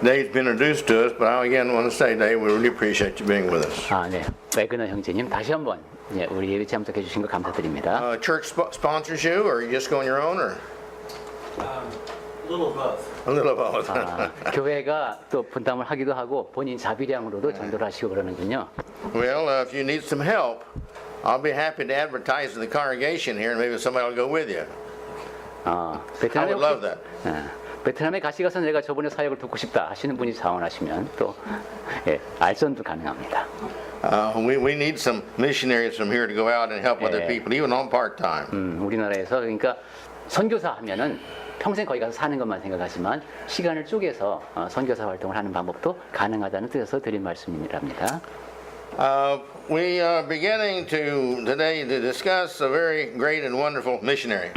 Dave's been introduced to us, but I again want to say, Dave, we really appreciate you being with us. 네. 웨그너 형제님 다시 한번 우리 예배 참석해 주신 거 감사드립니다. Church sponsors you, or you just go on your own, or? A little of both. A little of both. 교회가 또 분담을 하기도 하고 본인 자비량으로도 전도를 하시고 그러는군요. Well, if you need some help, I'll be happy to advertise to the congregation here, and maybe somebody will go with you. I 베트남에 would love that. 베트남에 가시가서 내가 저번에 사역을 돕고 싶다 하시는 분이 자원하시면 또 알선도 가능합니다. We need some missionaries from here to go out and help other people, even on part-time. 우리나라에서 그러니까 선교사 하면은 평생 거기 가서 사는 것만 생각하지만 시간을 쪼개서 선교사 활동을 하는 방법도 가능하다는 뜻에서 드린 말씀이랍니다. We are beginning today to discuss a very great and wonderful missionary.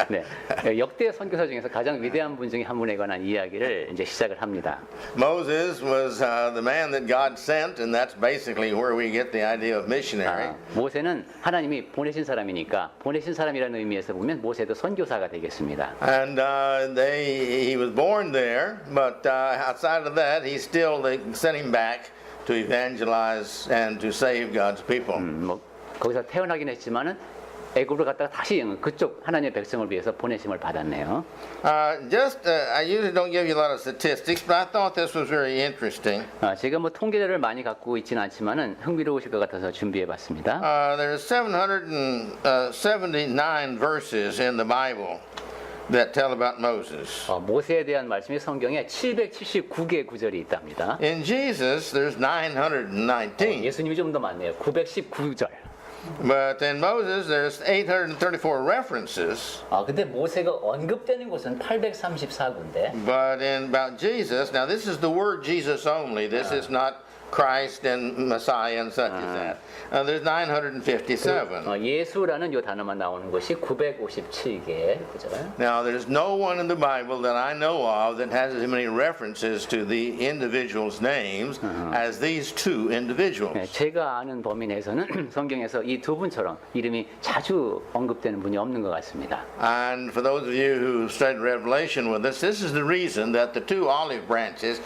네, 역대 선교사 중에서 가장 위대한 분 중에 한 분에 관한 이야기를 이제 시작을 합니다. Moses was the man that God sent, and that's basically where we get the idea of missionary. 모세는 하나님이 보내신 사람이니까 보내신 사람이라는 의미에서 보면 모세도 선교사가 되겠습니다. And he was born there, but outside of that, he still they sent him back to evangelize and to save God's people. 거기서 태어나긴 했지만은 애굽으로 갔다가 다시 그쪽 하나님의 백성을 위해서 보내심을 받았네요. I usually don't give you a lot of statistics, but I thought this was very interesting. 제가 뭐 통계를 많이 갖고 있지는 않지만은 흥미로우실 것 같아서 준비해봤습니다. There's 779 verses in the Bible that tell about Moses. 모세에 대한 말씀이 성경에 779개의 구절이 있답니다. In Jesus, there's 919. 예수님이 좀 더 많네요. 919절. But in Moses, there's 834 references. 근데 모세가 언급되는 곳은 834군데. But in about Jesus, now this is the word Jesus only. This is not Christ and Messiah and such as that. There's 957. 예수라는 요 단어만 나오는 것이 957개 구절. Now there's no one in the Bible that I know of that has as many references to the individuals' names as these two individuals. 네, 제가 아는 범위 내에서는 성경에서 이 두 분처럼 이름이 자주 언급되는 분이 없는 것 같습니다. And for those of you who studied Revelation with us, this is the reason that the two olive branches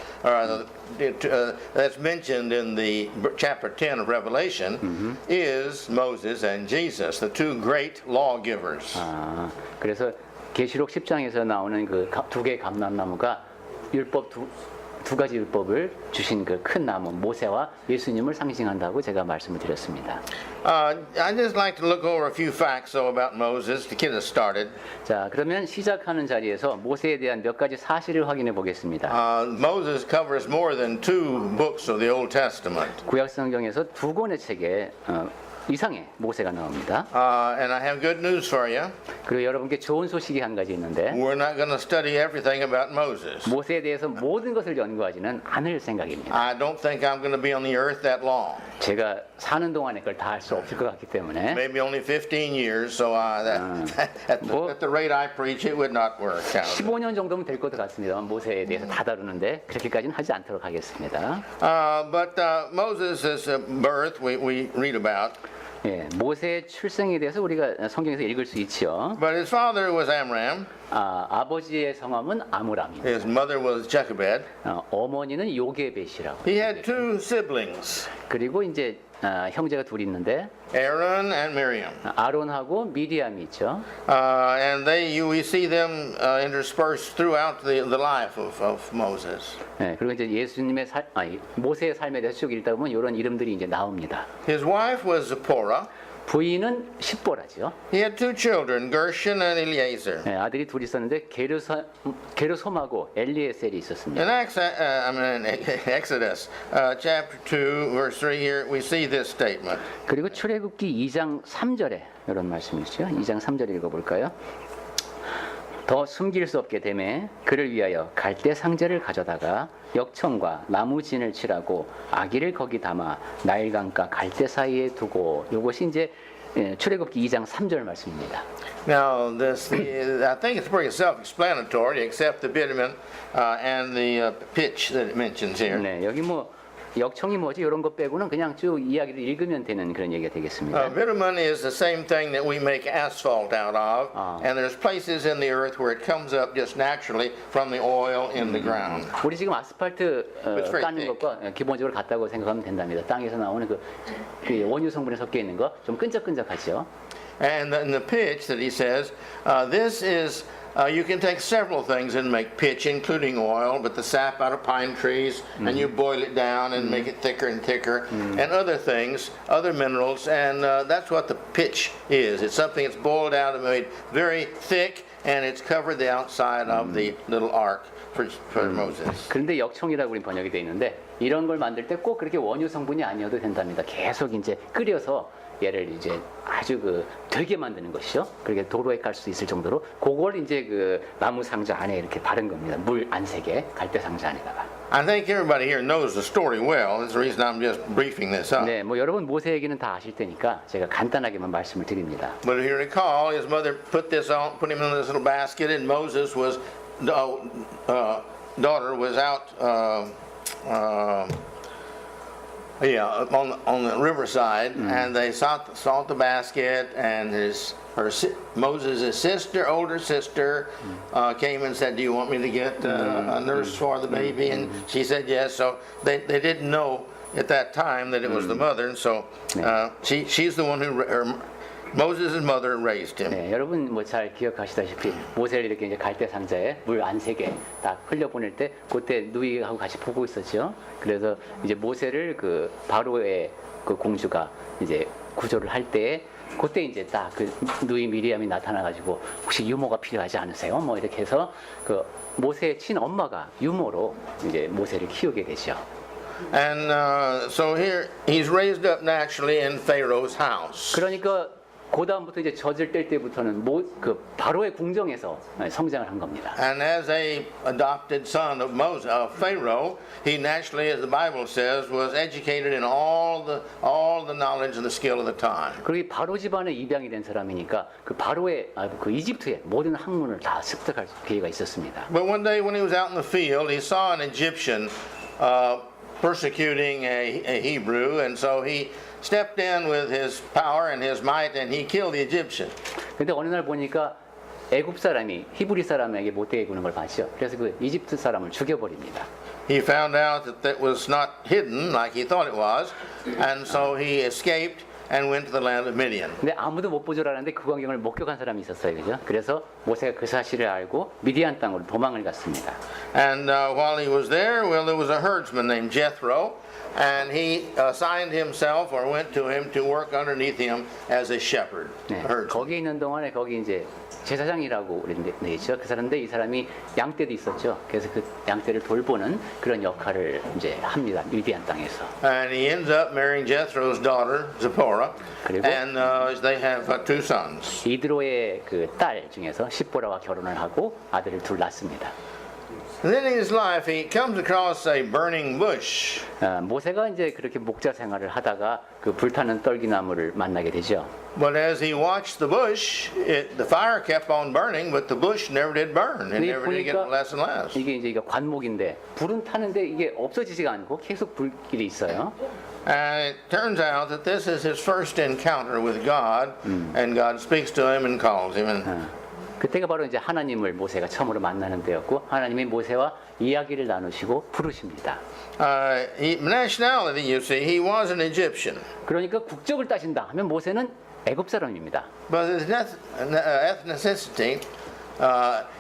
that's mentioned in the chapter 10 of Revelation is Moses and Jesus, the two great lawgivers. 그래서 계시록 10장에서 나오는 그 두 개의 감람나무가 율법 두 가지 율법을 주신 그 큰 나무 모세와 예수님을 상징한다고 제가 말씀을 드렸습니다. I'd just like to look over a few facts though about Moses to get us started. 자, 그러면 시작하는 자리에서 모세에 대한 몇 가지 사실을 확인해 보겠습니다. Moses covers more than two books of the Old Testament. 구약 성경에서 두 권의 책에 이상의 모세가 나옵니다. And I have good news for you. 그리고 여러분께 좋은 소식이 한 가지 있는데 We're not going to study everything about Moses. 모세에 대해서 모든 것을 연구하지는 않을 생각입니다. I don't think I'm going to be on the earth that long. 제가 사는 동안에 그걸 다 할 수 없을 것 같기 때문에 Maybe only 15 years, so at the rate I preach, it would not work. 15년 정도면 될 것 같습니다만 모세에 대해서 다 다루는데 그렇게까지는 하지 않도록 하겠습니다. But Moses' birth we read about. 예, 모세의 출생에 대해서 우리가 성경에서 읽을 수 있죠. But his father was Amram. 아버지의 성함은 아므람입니다. His mother was Jochebed. 어머니는 요게벳이라고. He had two siblings. 그리고 이제 형제가 둘이 있는데 Aaron and Miriam. 아론하고 미디암이 있죠. And we see them interspersed throughout the life of Moses. 네, 그리고 이제 예수님의 모세의 삶에 대해서 쭉 읽다 보면 이런 이름들이 이제 나옵니다. His wife was Zipporah. 부인은 십보라죠. He had two children, Gershon and Eliezer. 네, 아들이 둘이 있었는데 게르솜하고 엘리에셀이 있었습니다. In Exodus chapter 2 verse 3 here we see this statement. 그리고 출애굽기 2장 3절에 이런 말씀이죠. 2장 3절 읽어볼까요? 더 숨길 수 없게 되매 그를 위하여 갈대 상자를 가져다가 역청과 나무진을 칠하고 아기를 거기 담아 나일강가 갈대 사이에 두고 이것이 이제 출애굽기 2장 3절 말씀입니다. Now I think it's pretty self-explanatory except the bitumen and the pitch that it mentions here. 네, 여기 뭐 역청이 뭐지 이런 것 빼고는 그냥 쭉 이야기를 읽으면 되는 그런 얘기가 되겠습니다. Bitumen is the same thing that we make asphalt out of, and there's places in the earth where it comes up just naturally from the oil in the ground. 우리 지금 아스팔트 It's very 까는 thick. 것과 기본적으로 같다고 생각하면 된답니다. 땅에서 나오는 그 원유 성분이 섞여 있는 거 좀 끈적끈적하죠. And the pitch that he says, this is, you can take several things and make pitch, including oil, but the sap out of pine trees, and you boil it down and make it thicker and thicker, and other things, other minerals, and that's what the pitch is. It's something that's boiled out and made very thick, and it's covered the outside of the little ark for Moses. 그런데 역청이라고 우리 번역이 돼 있는데 이런 걸 만들 때 꼭 그렇게 원유 성분이 아니어도 된답니다. 계속 이제 끓여서 얘를 이제 아주 되게 만드는 것이죠. 그렇게 도로에 깔 수 있을 정도로 그걸 이제 나무 상자 안에 이렇게 바른 겁니다. 물 안 새게 갈대 상자 안에다가. I think everybody here knows the story well. That's the reason I'm just briefing this up. 네, 뭐 여러분 모세 얘기는 다 아실 테니까 제가 간단하게만 말씀을 드립니다. But if you recall, his mother put him in this little basket, and Moses was daughter was out. On the riverside, and they salt the basket, and Moses' older sister, came and said, "Do you want me to get a nurse for the baby?" And she said yes. So they didn't know at that time that it was the mother, and so she's the one Moses' mother raised him. 네, 여러분 뭐 잘 기억하시다시피 모세를 이렇게 이제 갈대 상자에 물 안 새게 딱 흘려 보낼 때 그때 누이하고 같이 보고 있었죠. 그래서 이제 모세를 바로의 공주가 이제 구조를 할 때 그때 이제 딱 누이 미리암이 나타나가지고 혹시 유모가 필요하지 않으세요? 뭐 이렇게 해서 모세의 친엄마가 유모로 이제 모세를 키우게 되죠. And so here he's raised up naturally in Pharaoh's house. 그러니까 그 다음부터 이제 젖을 뗄 때부터는 바로의 궁정에서 성장을 한 겁니다. And as a adopted son of Pharaoh, he naturally, as the Bible says, was educated in all the knowledge and the skill of the time. 그리고 바로 집안의 입양이 된 사람이니까 바로의 이집트의 모든 학문을 다 습득할 기회가 있었습니다. But one day when he was out in the field, he saw an Egyptian persecuting a Hebrew, and so he stepped in with his power and his might, and he killed the Egyptian. 근데 어느 날 보니까 애굽 사람이 히브리 사람에게 못되게 구는 걸 봤죠. 그래서 이집트 사람을 죽여버립니다. He found out that was not hidden like he thought it was, and so he escaped and went to the land of Midian. 근데 아무도 못 보줄 알았는데 그 광경을 목격한 사람이 있었어요, 그죠? 그래서 모세가 그 사실을 알고 미디안 땅으로 도망을 갔습니다. And while he was there, there was a herdsman named Jethro, and he assigned himself or went to him to work underneath him as a shepherd. 네, A herdsman. 거기 있는 동안에 거기 이제 제사장이라고 그랬죠. 그 사람인데 이 사람이 양떼도 있었죠. 그래서 그 양떼를 돌보는 그런 역할을 이제 합니다. 미디안 땅에서. And he ends up marrying Jethro's daughter, Zipporah, 그리고 and they have two sons. 이드로의 딸 중에서 십보라와 결혼을 하고 아들을 둘 낳습니다. And then in his life, he comes across a burning bush. 모세가 이제 그렇게 목자 생활을 하다가 불타는 떨기나무를 만나게 되죠. But as he watched the bush, the fire kept on burning, but the bush never did burn. It never did get less and less. 이게 이제 관목인데 불은 타는데 이게 없어지지가 않고 계속 불길이 있어요. And it turns out that this is his first encounter with God, and God speaks to him and calls him. And 그때가 바로 이제 하나님을 모세가 처음으로 만나는 때였고 하나님이 모세와 이야기를 나누시고 부르십니다. nationality, you see, he was an Egyptian. 그러니까 국적을 따진다 하면 모세는 애굽 사람입니다. But his ethnicity,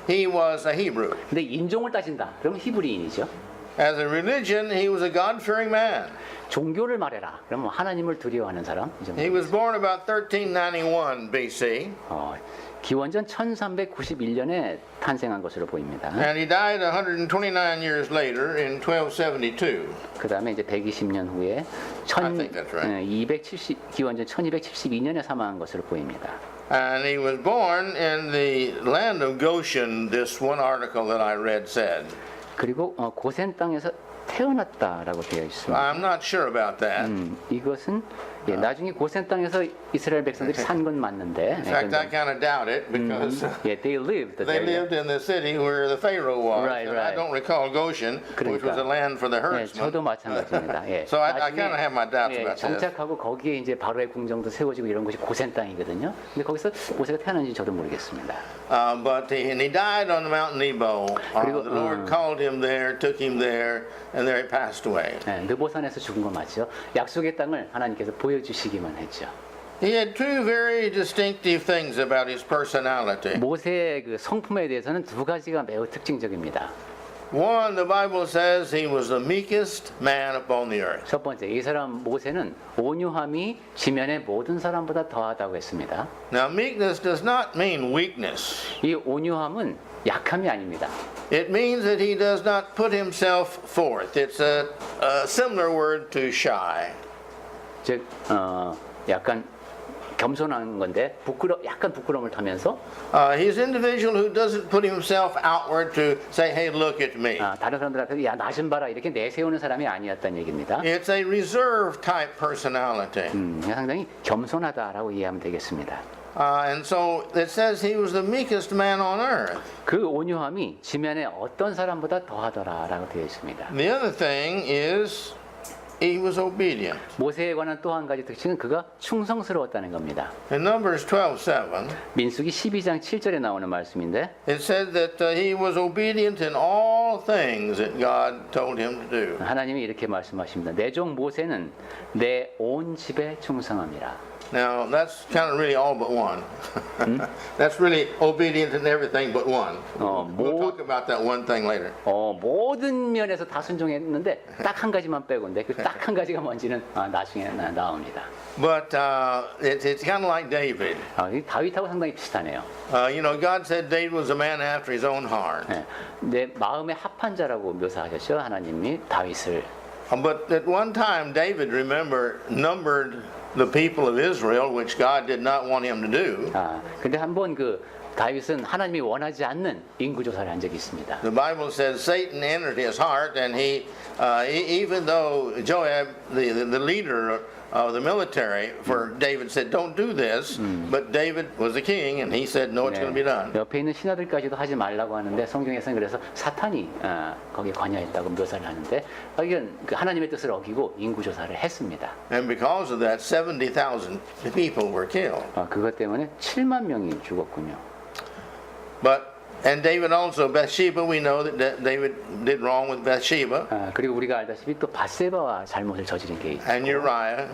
he was a Hebrew. 근데 인종을 따진다. 그러면 히브리인이죠. As a religion, he was a God-fearing man. 종교를 말해라. 그러면 하나님을 두려워하는 사람. He was born about 1391 BC. 기원전 1391년에 탄생한 것으로 보입니다. And he died 129 years later in 1272. 그 다음에 이제 120년 후에 think that's right. 기원전 1272년에 사망한 것으로 보입니다. And he was born in the land of Goshen, this one article that I read said. 그리고 고센 땅에서 태어났다라고 되어 있습니다. I'm not sure about that. 이것은 예, 나중에 고센 땅에서 이스라엘 백성들이 산 건 맞는데. In fact, I kind of doubt it because 예, they lived they there. lived in the city where the Pharaoh was. Right, And I right. don't recall Goshen, which was a land for the 예, herdsmen. 저도 마찬가지입니다. 예. So I 나중에, kind of have my doubts 예, about this. 정착하고 거기에 이제 바로의 궁정도 세워지고 이런 것이 고센 땅이거든요. 근데 거기서 모세가 태어난지 저도 모르겠습니다. And he died on the Mount Nebo. 그리고, The Lord called him there, took him there, and there he passed away. 예, 느보산에서 죽은 거 맞죠? 약속의 땅을 하나님께서 보여주시기만 했죠. He had two very distinctive things about his personality. 모세의 그 성품에 대해서는 두 가지가 매우 특징적입니다. One, the Bible says he was the meekest man upon the earth. 첫 번째, 이 사람 모세는 온유함이 지면의 모든 사람보다 더하다고 했습니다. Now, meekness does not mean weakness. 이 온유함은 약함이 아닙니다. It means that he does not put himself forth. It's a similar word to shy. 즉, 약간 겸손한 건데 약간 부끄러움을 타면서 He's an individual who doesn't put himself outward to say, hey, look at me. 다른 사람들 앞에서 야, 나 좀 봐라 이렇게 내세우는 사람이 아니었다는 얘기입니다. It's a reserved type personality. 상당히 겸손하다라고 이해하면 되겠습니다. And so it says he was the meekest man on earth. 그 온유함이 지면의 어떤 사람보다 더하더라라고 되어 있습니다. The other thing is he was obedient. 모세에 관한 또 한 가지 특징은 그가 충성스러웠다는 겁니다. In Numbers 12:7, 민수기 12장 7절에 나오는 말씀인데 it said that he was obedient in all things that God told him to do. 하나님이 이렇게 말씀하십니다. 내 종 모세는 내 온 집에 충성함이라. Now, that's kind of really all but one. That's really obedient in everything but one. We'll talk about that one thing later. 모든 면에서 다 순종했는데 딱 한 가지만 빼고인데 그 딱 한 가지가 뭔지는 나중에 나옵니다. But it's kind of like David. 이 다윗하고 상당히 비슷하네요. You know, God said David was a man after his own heart. 내 마음에 합한 자라고 묘사하셨죠. 하나님이 다윗을. But at one time, David, remember, numbered the people of Israel, which God did not want him to do. 근데 한번 그 다윗은 하나님이 원하지 않는 인구 조사를 한 적이 있습니다. The Bible says Satan entered his heart, and even though Joab, the leader of the military for David, said, "Don't do this," but David was the king, and he said, "No, it's going to be done." 옆에 있는 신하들까지도 하지 말라고 하는데 성경에서는 그래서 사탄이 거기에 관여했다고 묘사를 하는데 이건 하나님의 뜻을 어기고 인구 조사를 했습니다. And because of that, 70,000 people were killed. 그것 때문에 7만 명이 죽었군요. And David also, Bathsheba, we know that David did wrong with Bathsheba. 그리고 우리가 알다시피 또 바세바와 잘못을 저지른 게 있죠. And Uriah,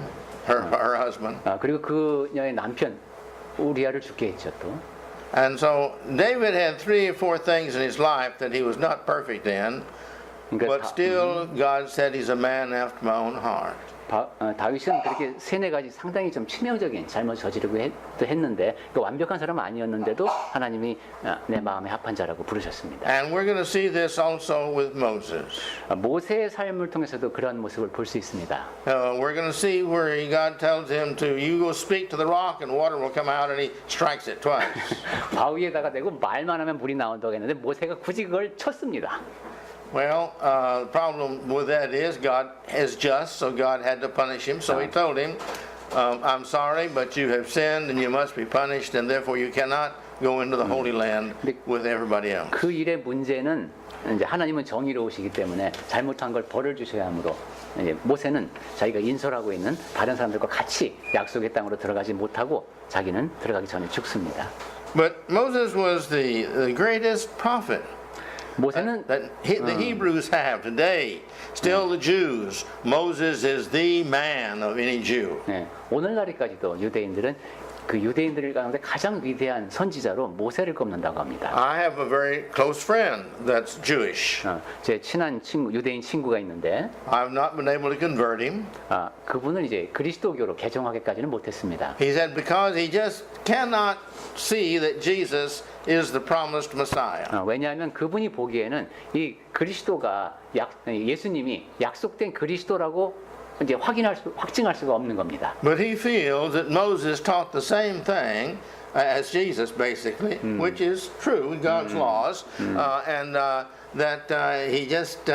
her husband. 그리고 그녀의 남편 우리아를 죽게 했죠 또. And so David had 3 or 4 things in his life that he was not perfect in, but still God said he's a man after my own heart. 다윗은 그렇게 3-4가지 상당히 좀 치명적인 잘못 저지르고 했는데 완벽한 사람은 아니었는데도 하나님이 내 마음에 합한 자라고 부르셨습니다. And we're going to see this also with Moses. 모세의 삶을 통해서도 그런 모습을 볼 수 있습니다. We're going to see where God tells him to, you go speak to the rock and water will come out, and he strikes it twice. 바위에다가 대고 말만 하면 물이 나온다고 했는데 모세가 굳이 그걸 쳤습니다. Well, the problem with that is God is just, so God had to punish him. So he told him, I'm sorry, but you have sinned and you must be punished, and therefore you cannot go into the Holy Land with everybody else. 그 일의 문제는 이제 하나님은 정의로우시기 때문에 잘못한 걸 벌을 주셔야 하므로 이제 모세는 자기가 인솔하고 있는 다른 사람들과 같이 약속의 땅으로 들어가지 못하고 자기는 들어가기 전에 죽습니다. But Moses was the greatest prophet. 모세는 that the Hebrews have today. Still the Jews. Moses is the man of any Jew. 오늘날까지도 유대인들은 그 유대인들 가운데 가장 위대한 선지자로 모세를 꼽는다고 합니다. I have a very close friend that's Jewish. 제 친한 친구, 유대인 친구가 있는데 I've not been able to convert him. 그분은 이제 그리스도교로 개종하기까지는 못했습니다. He said because he just cannot see that Jesus is the promised Messiah. 왜냐하면 그분이 보기에는 이 그리스도가 예수님이 약속된 그리스도라고 이제 확증할 수가 없는 겁니다. But he feels that Moses taught the same thing as Jesus, basically, which is true in God's laws, and that he just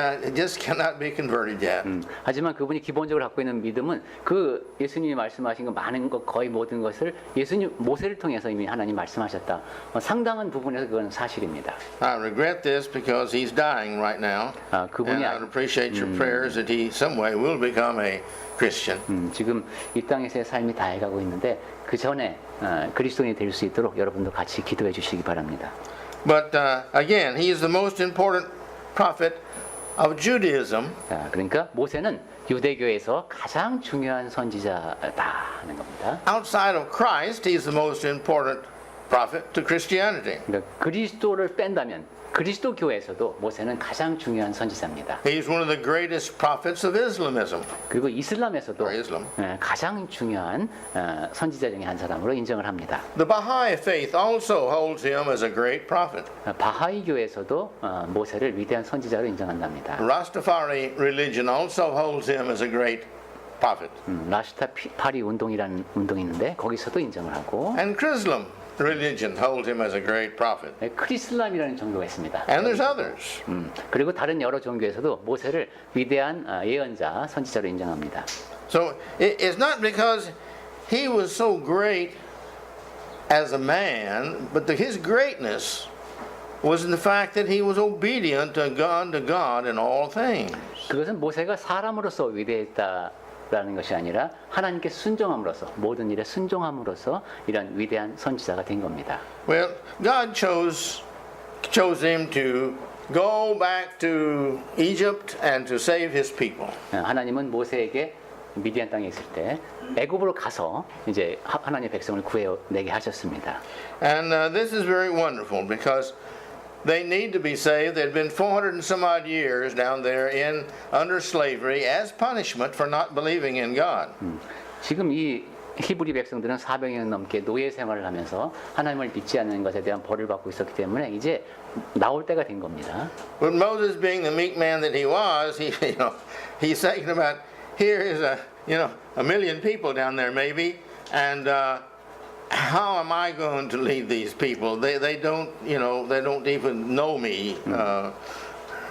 cannot be converted yet. 하지만 그분이 기본적으로 갖고 있는 믿음은 그 예수님이 말씀하신 거 많은 것 거의 모든 것을 예수님 모세를 통해서 이미 하나님 말씀하셨다. 상당한 부분에서 그건 사실입니다. I regret this because he's dying right now, 그분이 and I would appreciate your prayers that he some way will become a Christian. 지금 이 땅에서의 삶이 다해가고 있는데 그 전에 그리스도인이 될 수 있도록 여러분도 같이 기도해 주시기 바랍니다. But again, he is the most important prophet of Judaism. 자, 그러니까 모세는 유대교에서 가장 중요한 선지자다 하는 겁니다. Outside of Christ, he is the most important prophet to Christianity. 그러니까 그리스도를 뺀다면 그리스도 교회에서도 모세는 가장 중요한 선지자입니다. He's one of the greatest prophets of Islamism. 그리고 이슬람에서도 Or Islam. 가장 중요한 선지자 중에 한 사람으로 인정을 합니다. The Baha'i faith also holds him as a great prophet. 바하이 교회에서도 모세를 위대한 선지자로 인정한답니다. Rastafari religion also holds him as a great prophet. 라스타파리 운동이라는 운동이 있는데 거기서도 인정을 하고 And Chrislam religion holds him as a great prophet. 크리슬람이라는 종교가 있습니다. And there's others. 그리고 다른 여러 종교에서도 모세를 위대한 예언자, 선지자로 인정합니다. So it's not because he was so great as a man, but his greatness was in the fact that he was obedient to God in all things. 그것은 모세가 사람으로서 위대했다라는 것이 아니라 하나님께 순종함으로써 모든 일에 순종함으로써 이런 위대한 선지자가 된 겁니다. Well, God chose him to go back to Egypt and to save his people. 하나님은 모세에게 미디안 땅에 있을 때 애굽으로 가서 이제 하나님의 백성을 구해내게 하셨습니다. And this is very wonderful because they need to be saved. They'd been 400 and some odd years down there under slavery as punishment for not believing in God. 지금 이 히브리 백성들은 400년 넘게 노예 생활을 하면서 하나님을 믿지 않는 것에 대한 벌을 받고 있었기 때문에 이제 나올 때가 된 겁니다. But Moses, being the meek man that he was, he's thinking about here is a million people down there maybe, and how am I going to lead these people? They don't even know me.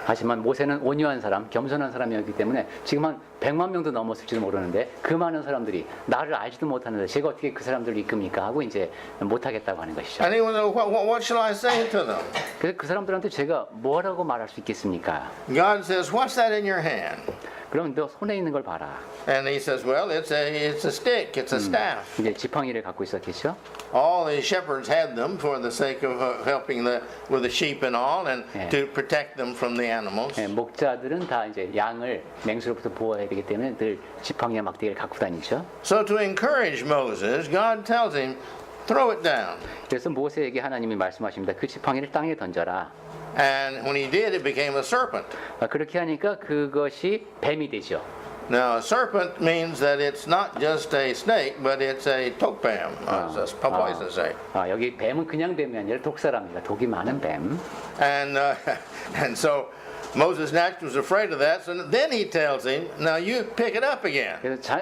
하지만 모세는 온유한 사람, 겸손한 사람이었기 때문에 지금 한 100만 명도 넘었을지도 모르는데 그 많은 사람들이 나를 알지도 못하는데 제가 어떻게 그 사람들을 이끕니까 하고 이제 못하겠다고 하는 것이죠. And he was, what shall I say to them? 그래서 그 사람들한테 제가 뭐라고 말할 수 있겠습니까? God says, what's that in your hand? 그럼 너 손에 있는 걸 봐라. And he says, well, it's a stick, it's a staff. 이제 지팡이를 갖고 있었겠죠. All the shepherds had them for the sake of helping with the sheep and all, and to protect them from the animals. 목자들은 다 이제 양을 맹수로부터 보호해야 되기 때문에 늘 지팡이와 막대기를 갖고 다니죠. So to encourage Moses, God tells him, throw it down. 그래서 모세에게 하나님이 말씀하십니다. 그 지팡이를 땅에 던져라. And when he did, it became a serpent. 그렇게 하니까 그것이 뱀이 되죠. Now, a serpent means that it's not just a snake, but it's a tokpam, as Papuans say. 여기 뱀은 그냥 뱀이 아니라 독사랍니다. 독이 많은 뱀. And so Moses naturally was afraid of that. So then he tells him, now you pick it up again. 그래서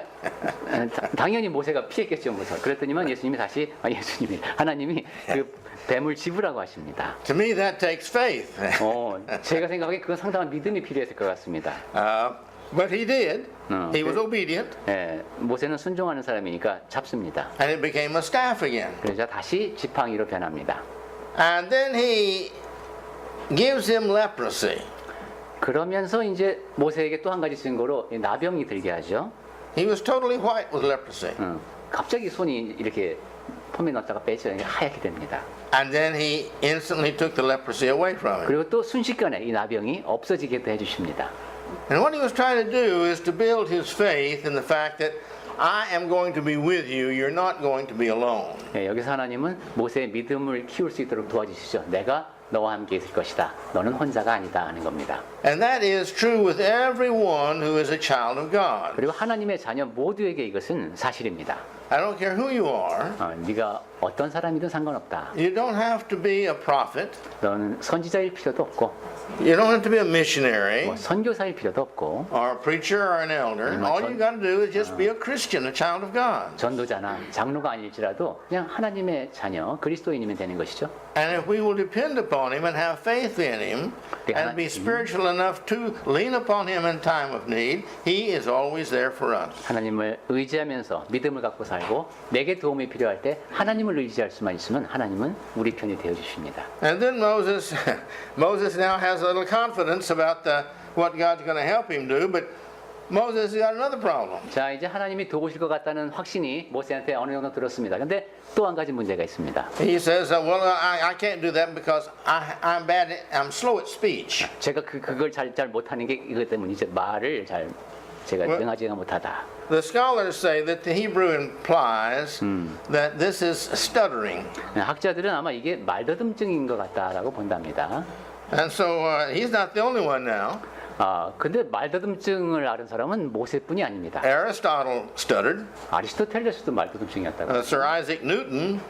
당연히 모세가 피했겠죠. 그랬더니만 예수님이 하나님이 그 뱀을 집으라고 하십니다. To me, that takes faith. 제가 생각하기에 그건 상당한 믿음이 필요했을 것 같습니다. But he did. He was obedient. 모세는 순종하는 사람이니까 잡습니다. And it became a staff again. 그래서 다시 지팡이로 변합니다. And then he gives him leprosy. 그러면서 이제 모세에게 또 한 가지 증거로 나병이 들게 하죠. He was totally white with leprosy. 갑자기 손이 이렇게 폼에 넣었다가 빼죠. 하얗게 됩니다. And then he instantly took the leprosy away from him. 그리고 또 순식간에 이 나병이 없어지게 해주십니다. And what he was trying to do is to build his faith in the fact that I am going to be with you. You're not going to be alone. 여기서 하나님은 모세의 믿음을 키울 수 있도록 도와주시죠. 내가 너와 함께 있을 것이다. 너는 혼자가 아니다 하는 겁니다. And that is true with everyone who is a child of God. 그리고 하나님의 자녀 모두에게 이것은 사실입니다. I don't care who you are. 네가 어떤 사람이든 상관없다. You don't have to be a prophet. 너는 선지자일 필요도 없고 You don't have to be a missionary 뭐 선교사일 필요도 없고 or a preacher or an elder. All you got to do is just be a Christian, a child of God. 전도자나 장로가 아닐지라도 그냥 하나님의 자녀 그리스도인이면 되는 것이죠. And if we will depend upon Him and have faith in Him and be spiritual enough to lean upon Him in time of need, He is always there for us. 하나님을 의지하면서 믿음을 갖고 살고 내게 도움이 필요할 때 하나님을 의지할 수만 있으면 하나님은 우리 편이 되어 주십니다. And then Moses now has a little confidence about what God's going to help him do, but Moses has got another problem. 자, 이제 하나님이 도우실 것 같다는 확신이 모세한테 어느 정도 들었습니다. 근데 또 한 가지 문제가 있습니다. He says, well, I can't do that because I'm slow at speech. 제가 그걸 잘 못하는 게 이것 때문이죠. 말을 제가 능하지가 못하다. The scholars say that the Hebrew implies that this is stuttering. 학자들은 아마 이게 말더듬증인 것 같다라고 본답니다. And so he's not the only one now. 근데 말더듬증을 앓은 사람은 모세뿐이 아닙니다. Aristotle stuttered. 아리스토텔레스도 말더듬증이었다고. Sir Isaac Newton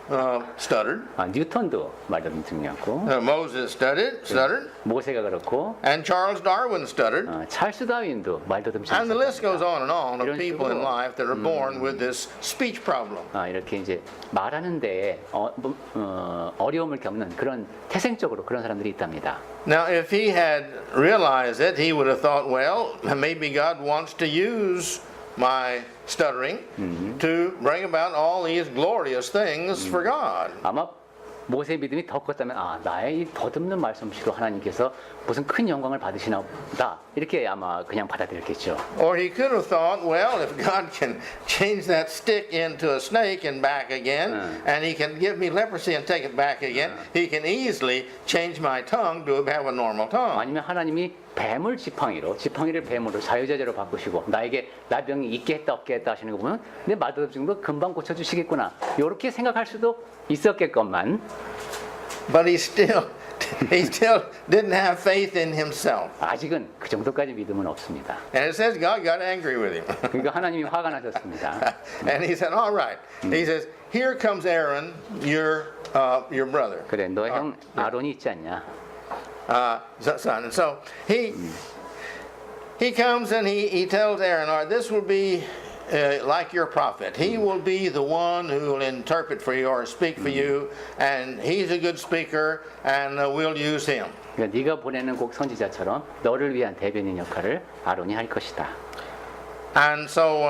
stuttered. 뉴턴도 말더듬증이었고. Moses stuttered. 모세가 그렇고. And Charles Darwin stuttered. 찰스 다윈도 말더듬증. And the list goes on of people in life that are born with this speech problem. 이렇게 이제 말하는 데에 어려움을 겪는 그런 태생적으로 그런 사람들이 있답니다. Now, if he had realized it, he would have thought, well, maybe God wants to use my stuttering to bring about all these glorious things for God. 아마 모세의 믿음이 더 컸다면 나의 이 더듬는 말솜씨로 하나님께서 무슨 큰 영광을 받으시나 보다 이렇게 아마 그냥 받아들였겠죠. Or he could have thought, well, if God can change that stick into a snake and back again, and He can give me leprosy and take it back again, He can easily change my tongue to have a normal tongue. 아니면 하나님이 뱀을 지팡이를 뱀으로 자유자재로 바꾸시고 나에게 나병이 있게 했다 없게 했다 하시는 거 보면 내 말더듬증도 금방 고쳐주시겠구나 이렇게 생각할 수도 있었겠건만. But he still didn't have faith in himself. 아직은 그 정도까지 믿음은 없습니다. And it says God got angry with him. 그러니까 하나님이 화가 나셨습니다. And he said, all right. He says, here comes Aaron, your brother. 그래, 너 형 아론이 있지 않냐? Son. And so he comes and he tells Aaron, all right, this will be like your prophet. He will be the one who will interpret for you or speak for you, and he's a good speaker, and we'll use him. 그러니까 네가 보내는 꼭 선지자처럼 너를 위한 대변인 역할을 아론이 할 것이다. And so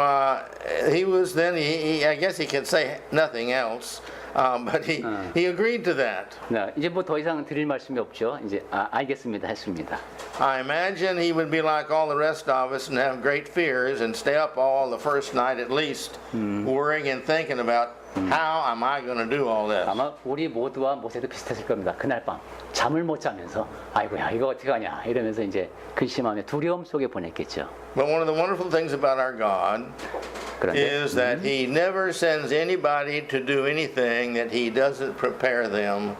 he was then. I guess he could say nothing else. But he agreed to that. 네, 이제 뭐 더 이상 드릴 말씀이 없죠. 이제 알겠습니다 했습니다. I imagine he would be like all the rest of us and have great fears and stay up all the first night at least, worrying and thinking about how am I going to do all this. 아마 우리 모두와 모세도 비슷했을 겁니다. 그날 밤 잠을 못 자면서 아이고야 이거 어떻게 하냐 이러면서 이제 근심하며 두려움 속에 보냈겠죠. But one of the wonderful things about our God is that He never sends anybody to do anything that He doesn't prepare them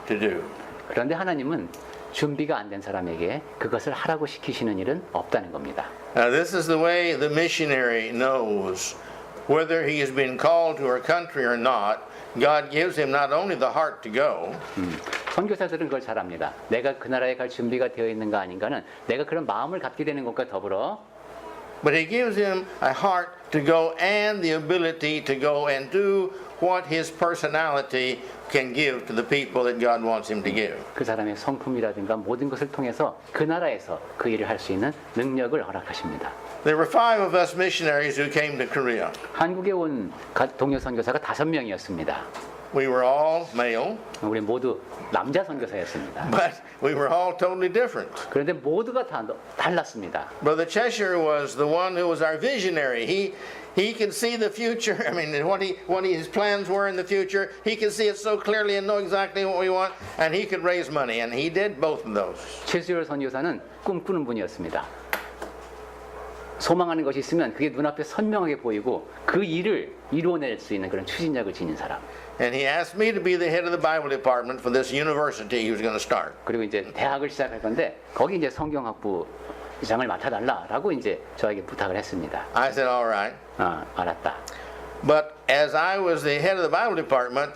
to do. 그런데 하나님은 준비가 안 된 사람에게 그것을 하라고 시키시는 일은 없다는 겁니다. Now this is the way the missionary knows whether he has been called to our country or not. God gives him not only the heart to go. 선교사들은 그걸 잘 압니다. 내가 그 나라에 갈 준비가 되어 있는가 아닌가는 내가 그런 마음을 갖게 되는 것과 더불어 But He gives him a heart to go and the ability to go and do what his personality can give to the people that God wants him to give. 그 사람의 성품이라든가 모든 것을 통해서 그 나라에서 그 일을 할 수 있는 능력을 허락하십니다. There were 5 of us missionaries who came to Korea. 한국에 온 동료 선교사가 5명이었습니다. We were all male, 우리 모두 남자 선교사였습니다. but we were all totally different. 그런데 모두가 다 달랐습니다. Brother Cheshire was the one who was our visionary. He could see the future. I mean, what his plans were in the future. He could see it so clearly and know exactly what we want, and he could raise money, and he did both of those. 최수열 선교사는 꿈꾸는 분이었습니다. 소망하는 것이 있으면 그게 눈앞에 선명하게 보이고 그 일을 이루어낼 수 있는 그런 추진력을 지닌 사람. And he asked me to be the head of the Bible department for this university he was going to start. 그리고 이제 대학을 시작할 건데 거기 이제 성경학부 이장을 맡아달라라고 이제 저에게 부탁을 했습니다. I said, all right. 알았다. But as I was the head of the Bible department,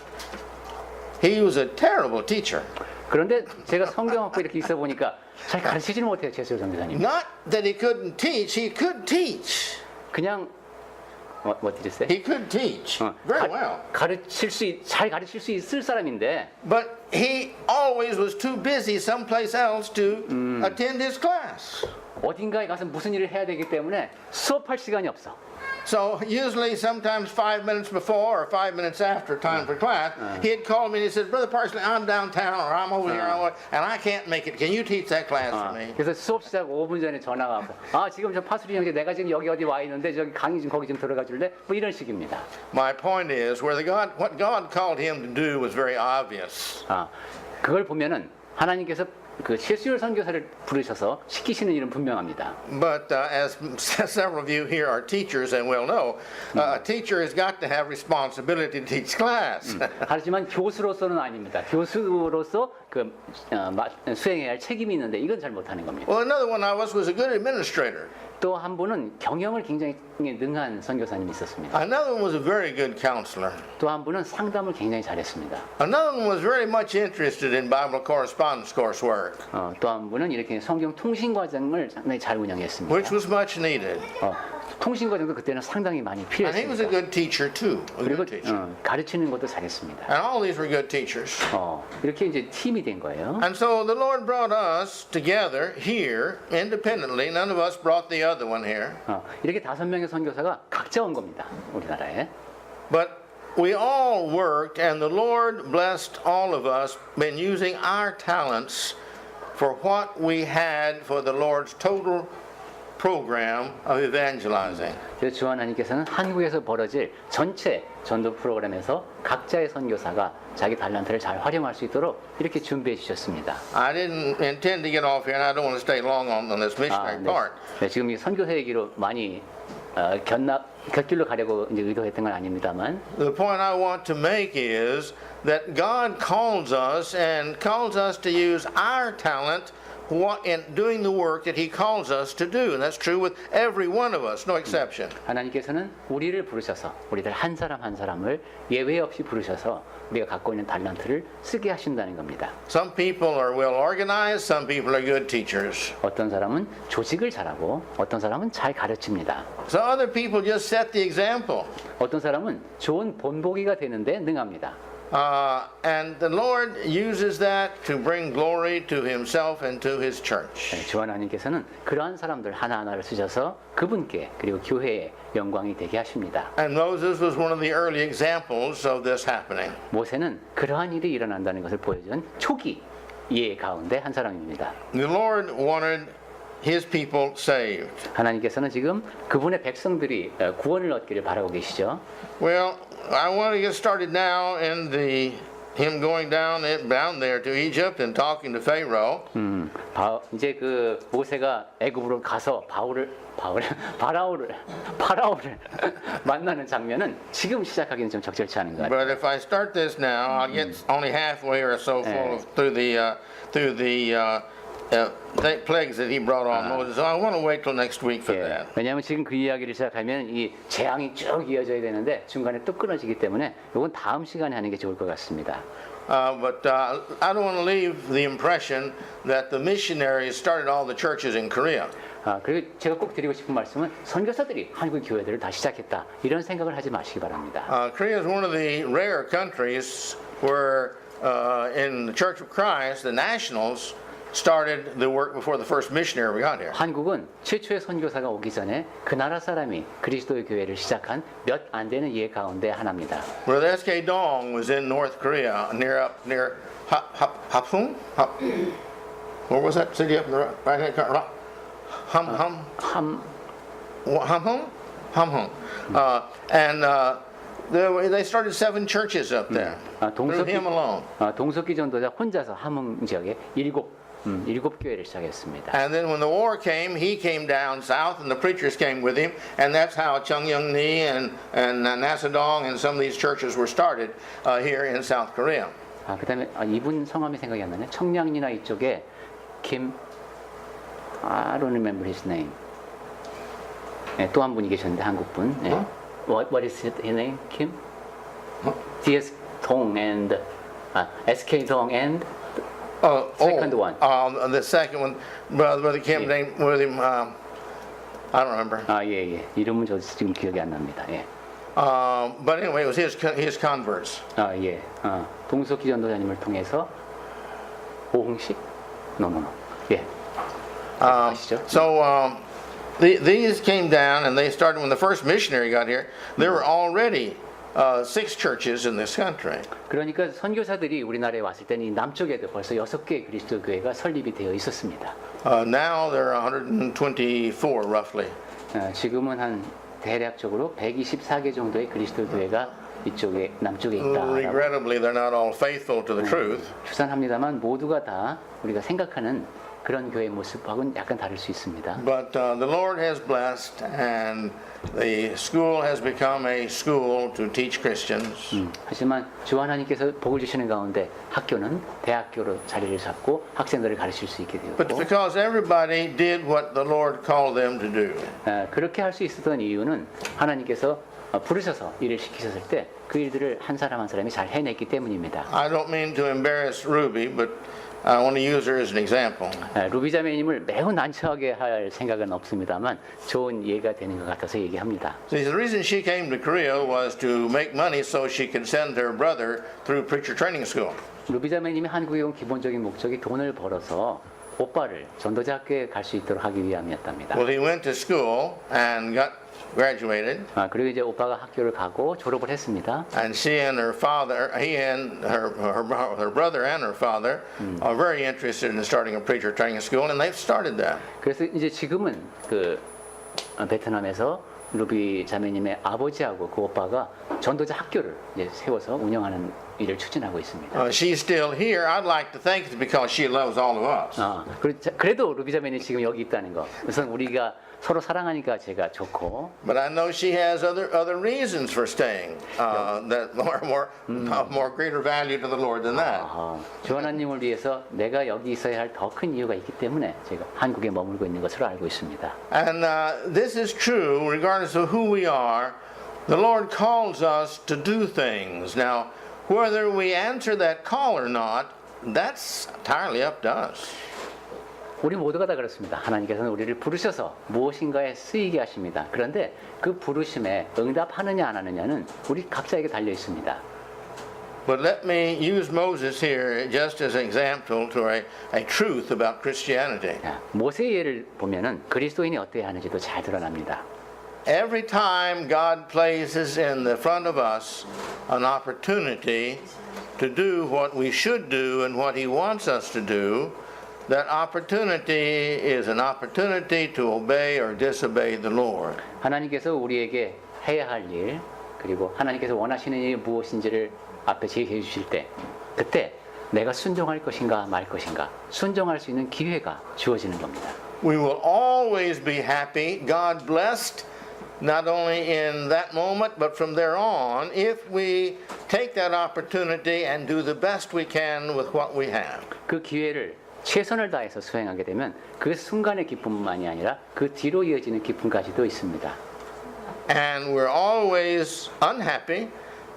he was a terrible teacher. 그런데 제가 성경학부 이렇게 있어 보니까 잘 가르치지는 못해요, 최수열 선교사님. Not that he couldn't teach, he could teach. 그냥 what did you say? He could teach very well. 잘 가르칠 수 있을 사람인데 But he always was too busy someplace else to attend his class. 어딘가에 가서 무슨 일을 해야 되기 때문에 수업할 시간이 없어. So usually sometimes 5 minutes before or 5 minutes after time for class, he'd call me and he said, Brother Parsley, I'm downtown or I'm over here and I can't make it. Can you teach that class for me? 그래서 수업 시작 5분 전에 전화가 와서 지금 저 파수리 형제 내가 지금 여기 어디 와 있는데 저기 강의 좀 거기 좀 들어가 줄래? 뭐 이런 식입니다. My point is what God called him to do was very obvious. 그걸 보면은 하나님께서 그 최수열 선교사를 부르셔서 시키시는 일은 분명합니다. But as several of you here are teachers and will know, a teacher has got to have responsibility to teach class. 하지만 교수로서는 아닙니다. 교수로서 수행해야 할 책임이 있는데 이건 잘 못하는 겁니다. Well, another one I was a good administrator. 또 한 분은 경영을 굉장히 능한 선교사님이 있었습니다. Another one was a very good counselor. 또 한 분은 상담을 굉장히 잘했습니다. Another one was very much interested in Bible correspondence coursework, 또 한 분은 이렇게 성경 통신 과정을 상당히 잘 운영했습니다. which was much needed. 통신 과정도 그때는 상당히 많이 And he was a 필요했습니다. good teacher too, a 그리고 good teacher. 가르치는 것도 잘했습니다. And all these were good teachers. 이렇게 이제 팀이 된 거예요. And so the Lord brought us together here independently. None of us brought the other one here. 이렇게 5명의 선교사가 각자 온 겁니다. 우리나라에. But we all worked and the Lord blessed all of us in using our talents for what we had for the Lord's total program of evangelizing. 그래서 주 하나님께서는 한국에서 벌어질 전체 전도 프로그램에서 각자의 선교사가 자기 달란트를 잘 활용할 수 있도록 이렇게 준비해 주셨습니다. I didn't intend to get off here and I don't want to stay long on this missionary part. 네, 지금 이 선교사 얘기로 많이 곁길로 가려고 이제 의도했던 건 아닙니다만 The point I want to make is that God calls us and calls us to use our talent in doing the work that He calls us to do. And that's true with every one of us, no exception. 하나님께서는 우리를 부르셔서 우리들 한 사람 한 사람을 예외 없이 부르셔서 우리가 갖고 있는 달란트를 쓰게 하신다는 겁니다. Some people are well organized, some people are good teachers. 어떤 사람은 조직을 잘하고 어떤 사람은 잘 가르칩니다. So other people just set the example. 어떤 사람은 좋은 본보기가 되는데 능합니다. And the Lord uses that to bring glory to Himself and to His church. 주 하나님께서는 그러한 사람들 하나하나를 쓰셔서 그분께 그리고 교회에 영광이 되게 하십니다. And Moses was one of the early examples of this happening. 모세는 그러한 일이 일어난다는 것을 보여준 초기 예 가운데 한 사람입니다. The Lord wanted His people saved. 하나님께서는 지금 그분의 백성들이 구원을 얻기를 바라고 계시죠. Well, I want to get started now in him going down there to Egypt and talking to Pharaoh. 이제 그 모세가 애굽으로 가서 파라오를 만나는 장면은 지금 시작하기는 좀 적절치 않은 것 같아요. But if I start this now, I'll get only halfway or so through the plagues that he brought on Moses. So I want to wait till next week for that. 왜냐하면 지금 그 이야기를 시작하면 이 재앙이 쭉 이어져야 되는데 중간에 또 끊어지기 때문에 이건 다음 시간에 하는 게 좋을 것 같습니다. But I don't want to leave the impression that the missionaries started all the churches in Korea. 그리고 제가 꼭 드리고 싶은 말씀은 선교사들이 한국 교회들을 다 시작했다 이런 생각을 하지 마시기 바랍니다. Korea is one of the rare countries where in the Church of Christ, the nationals started the work before the first missionary we got here. 한국은 최초의 선교사가 오기 전에 그 나라 사람이 그리스도의 교회를 시작한 몇 안 되는 예 가운데 하나입니다. Where the S.K. Dong was in North Korea, near Hapung? Where was that city up in the right hand corner? Hamhung. And they started 7 churches up there. Through him alone. 동석기 전도자 혼자서 함흥 지역에 7 교회를 시작했습니다. And then when the war came, he came down south, and the preachers came with him, and that's how Cheongyeongni and Nasadong and some of these churches were started here in South Korea. 그다음에 이분 성함이 생각이 안 나네. 청량리나 이쪽에 I don't remember his name. 또 한 분이 계셨는데 한국 분. what is his name? Kim? DS Dong and SK Dong and second one. The second one, Brother Kim, Yeah. name with him, I don't remember. 예. 이름은 저 지금 기억이 안 납니다. 예. But anyway, it was his converts. 예. 동석기 전도자님을 통해서 오홍식? No. 예. 아시죠? So these came down and they started, when the first missionary got here, there were already 6 churches in this country. 그러니까 선교사들이 우리나라에 왔을 때는 이 남쪽에도 벌써 6개의 그리스도 교회가 설립이 되어 있었습니다. Now there are 124 roughly. 지금은 한 대략적으로 124개 정도의 그리스도 교회가 이쪽에 남쪽에 있다. Regrettably, they're not all faithful to the truth. 추산합니다만 모두가 다 우리가 생각하는 그런 교회 모습하고는 약간 다를 수 있습니다. But the Lord has blessed, and the school has become a school to teach Christians. 하지만 주 하나님께서 복을 주시는 가운데 학교는 대학교로 자리를 잡고 학생들을 가르칠 수 있게 But 되었고 because everybody did what the Lord called them to do. 그렇게 할 수 있었던 이유는 하나님께서 부르셔서 일을 시키셨을 때 그 일들을 한 사람 한 사람이 잘 해냈기 때문입니다. I don't mean to embarrass Ruby, but I want to use her as an example. 루비 자매님을 매우 난처하게 할 생각은 없습니다만 좋은 예가 되는 것 같아서 얘기합니다. See, the reason she came to Korea was to make money so she could send her brother through preacher training school. 루비 자매님이 한국에 온 기본적인 목적이 돈을 벌어서 오빠를 전도자 학교에 갈 수 있도록 하기 위함이었답니다. Well, he went to school and got graduated, 그리고 이제 오빠가 학교를 가고 졸업을 했습니다. and she and her father, he and her brother and her father are very interested in starting a preacher training school, and they've started that. 그래서 이제 지금은 그 베트남에서 루비 자매님의 아버지하고 그 오빠가 전도자 학교를 이제 세워서 운영하는 일을 추진하고 있습니다. She's still here. I'd like to think it's because she loves all of us. 그래도 루비 자매님 지금 여기 있다는 거. 우선 우리가 서로 사랑하니까 제가 좋고. But I know she has other reasons for staying that are more greater value to the Lord than that. 주 하나님을 위해서 내가 여기 있어야 할 더 큰 이유가 있기 때문에 제가 한국에 머물고 있는 것으로 알고 있습니다. And this is true regardless of who we are. The Lord calls us to do things. Now, whether we answer that call or not, that's entirely up to us. 우리 모두가 다 그렇습니다. 하나님께서는 우리를 부르셔서 무엇인가에 쓰이게 하십니다. 그런데 그 부르심에 응답하느냐 안 하느냐는 우리 각자에게 달려 있습니다. But let me use Moses here just as an example to a truth about Christianity. 모세의 예를 보면은 그리스도인이 어때야 하는지도 잘 드러납니다. Every time God places in the front of us an opportunity to do what we should do and what He wants us to do, that opportunity is an opportunity to obey or disobey the Lord. 하나님께서 우리에게 해야 할 일, 그리고 하나님께서 원하시는 일이 무엇인지를 앞에 제시해 주실 때, 그때 내가 순종할 것인가 말 것인가 순종할 수 있는 기회가 주어지는 겁니다. We will always be happy, God blessed, not only in that moment, but from there on, if we take that opportunity and do the best we can with what we have. 그 기회를 최선을 다해서 수행하게 되면 그 순간의 기쁨만이 아니라 그 뒤로 이어지는 기쁨까지도 있습니다. And we're always unhappy,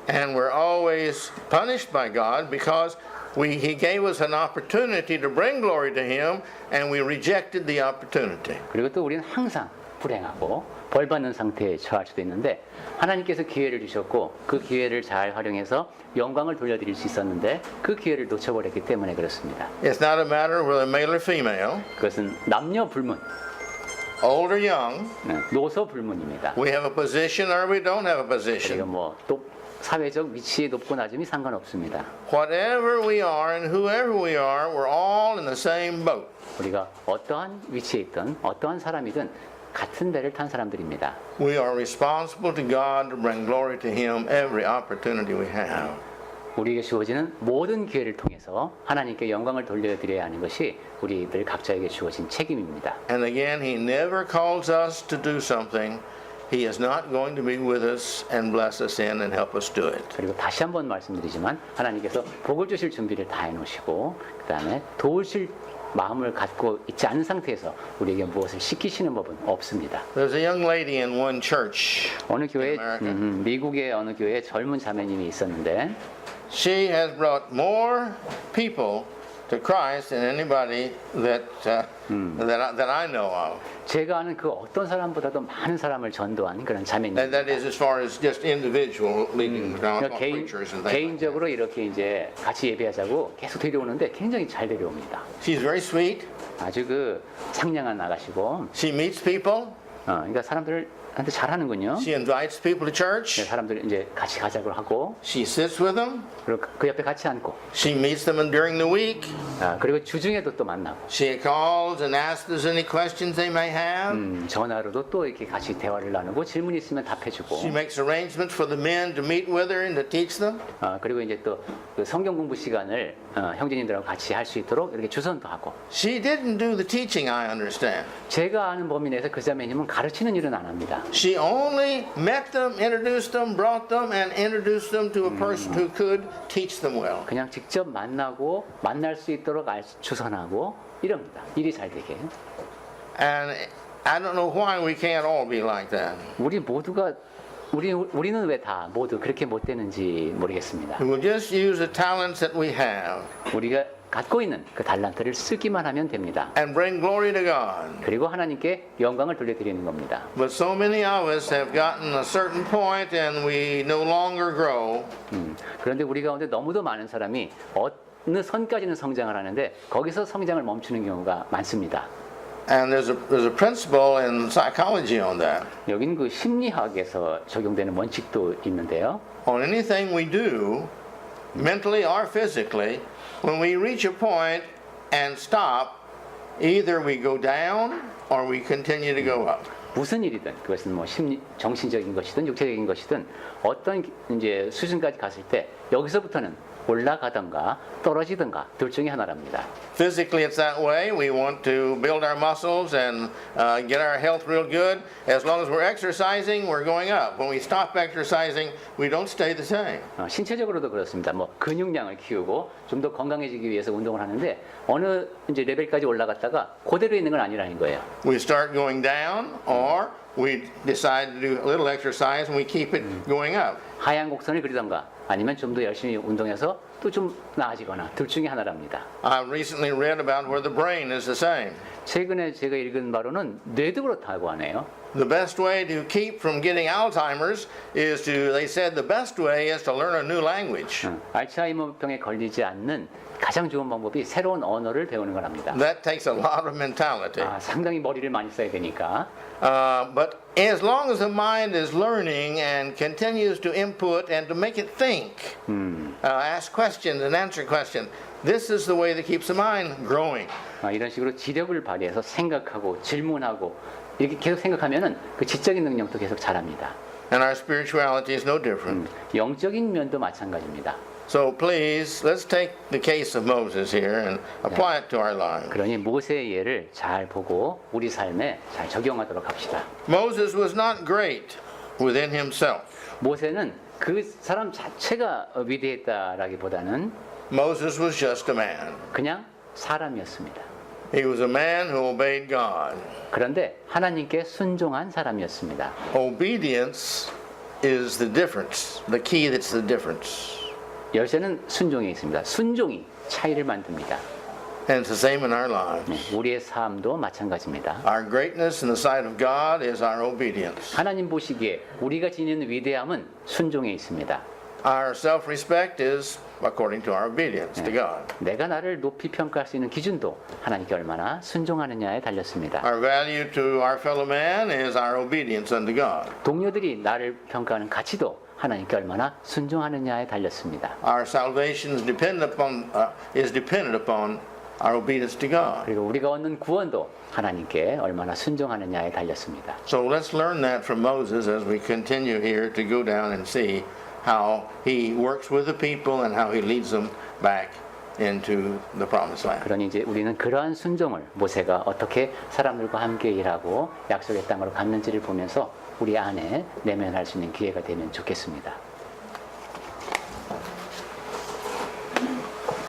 and we're always punished by God because He gave us an opportunity to bring glory to Him, and we rejected the opportunity. 그리고 또 우리는 항상 불행하고 벌 받는 상태에 처할 수도 있는데 하나님께서 기회를 주셨고 그 기회를 잘 활용해서 영광을 돌려드릴 수 있었는데 그 기회를 놓쳐버렸기 때문에 그렇습니다. It's not a matter of whether male or female, 그것은 남녀 불문, old or young. 노소 불문입니다. We have a position or we don't have a 그리고 position. 뭐 또 사회적 위치에 높고 낮음이 상관없습니다. Whatever we are and whoever we are, we're all in the same boat. 우리가 어떠한 위치에 있든 어떠한 사람이든 같은 배를 탄 사람들입니다. We are responsible to God to bring glory to Him every opportunity we have. 우리에게 주어지는 모든 기회를 통해서 하나님께 영광을 돌려드려야 하는 것이 우리들 각자에게 주어진 책임입니다. And again, He never calls us to do something He is not going to be with us and bless us in and help us do it. 그리고 다시 한번 말씀드리지만 하나님께서 복을 주실 준비를 다 해놓으시고 그 다음에 도우실 마음을 갖고 있지 않은 상태에서 우리에게 무엇을 시키시는 법은 없습니다. There's a young lady in one church. 어느 교회, America. 미국의 어느 교회에 젊은 자매님이 있었는데 She has brought more people to Christ than anybody that I know of. 제가 아는 그 어떤 사람보다도 많은 사람을 전도한 그런 And 자매님입니다. that is as far as just individual leading 그러니까 preachers and things like that. 개인적으로 이렇게 이제 같이 예배하자고 계속 데려오는데 굉장히 잘 데려옵니다. She's very sweet. 아주 그 상냥한 아가씨고, She meets people. 그러니까 사람들한테 잘하는군요. She invites people to church. 사람들이 이제 같이 가자고 하고, She sits with them. 그리고 그 옆에 같이 앉고, She meets them during the week. 그리고 주중에도 또 만나고, She calls and asks us any questions they may have. 전화로도 또 이렇게 같이 대화를 나누고 질문 있으면 답해주고, She makes arrangements for the men to meet with her and to teach them. 그리고 이제 또 그 성경 공부 시간을 형제님들하고 같이 할 수 있도록 이렇게 주선도 하고. She didn't do the teaching, I understand. 제가 아는 범위 내에서 그 자매님은 가르치는 일은 안 합니다. She only met them, introduced them, brought them, and introduced them to a person who could teach them well. 그냥 직접 만나고 만날 수 있도록 주선하고 이럽니다. 일이 잘 되게. And I don't know why we can't all be like that. 우리 모두가 우리는 왜 다 모두 그렇게 못 되는지 모르겠습니다. We'll just use the talents that we have 우리가 갖고 있는 그 달란트를 쓰기만 하면 됩니다. and bring glory to God. 그리고 하나님께 영광을 돌려드리는 겁니다. But so many of us have gotten a certain point and we no longer grow. 그런데 우리 가운데 너무도 많은 사람이 어느 선까지는 성장을 하는데 거기서 성장을 멈추는 경우가 많습니다. And there's a principle in psychology on that. 여긴 그 심리학에서 적용되는 원칙도 있는데요. On anything we do, mentally or physically, when we reach a point and stop, either we go down or we continue to go up. 무슨 일이든 그것은 뭐 정신적인 것이든 육체적인 것이든 어떤 이제 수준까지 갔을 때 여기서부터는 올라가든가 떨어지든가 둘 중에 하나랍니다. Physically, it's that way. We want to build our muscles and get our health real good. As long as we're exercising, we're going up. When we stop exercising, we don't stay the same. 신체적으로도 그렇습니다. 뭐 근육량을 키우고 좀 더 건강해지기 위해서 운동을 하는데 어느 이제 레벨까지 올라갔다가 그대로 있는 건 아니라는 거예요. We start going down, or we decide to do a little exercise and we keep it going up. 하얀 곡선을 그리던가 아니면 좀 더 열심히 운동해서 또 좀 나아지거나 둘 중에 하나랍니다. I recently read about where the brain is the same. 최근에 제가 읽은 바로는 뇌도 그렇다고 하네요. The best way to keep from getting Alzheimer's is they said the best way is to learn a new language. 알츠하이머병에 걸리지 않는 가장 좋은 방법이 새로운 언어를 배우는 거랍니다. That takes a lot of mentality. 상당히 머리를 많이 써야 되니까. But as long as the mind is learning and continues to input and to make it think, ask questions and answer questions, this is the way that keeps the mind growing. 이런 식으로 지력을 발휘해서 생각하고 질문하고 이렇게 계속 생각하면은 그 지적인 능력도 계속 자랍니다. And our spirituality is no different. 영적인 면도 마찬가지입니다. So please, let's take the case of Moses here and apply it to our lives. 그러니 모세의 예를 잘 보고 우리 삶에 잘 적용하도록 합시다. Moses was not great within himself. 모세는 그 사람 자체가 위대했다라기보다는 Moses was just a man. 그냥 사람이었습니다. He was a man who obeyed God. 그런데 하나님께 순종한 사람이었습니다. Obedience is the difference, the key that's the difference. 열쇠는 순종에 있습니다. 순종이 차이를 만듭니다. And it's the same in our lives. 우리의 삶도 마찬가지입니다. Our greatness in the sight of God is our obedience. 하나님 보시기에 우리가 지니는 위대함은 순종에 있습니다. Our self-respect is according to our obedience to God. 내가 나를 높이 평가할 수 있는 기준도 하나님께 얼마나 순종하느냐에 달렸습니다. Our value to our fellow man is our obedience unto God. 동료들이 나를 평가하는 가치도 하나님께 얼마나 순종하느냐에 달렸습니다. Our salvation is dependent upon our obedience to God. 그리고 우리가 얻는 구원도 하나님께 얼마나 순종하느냐에 달렸습니다. So let's learn that from Moses as we continue here to go down and see how he works with the people and how he leads them back into the promised land. 그러니 이제 우리는 그러한 순종을 모세가 어떻게 사람들과 함께 일하고 약속의 땅으로 갔는지를 보면서 우리 안에 내면할 수 있는 기회가 되면 좋겠습니다.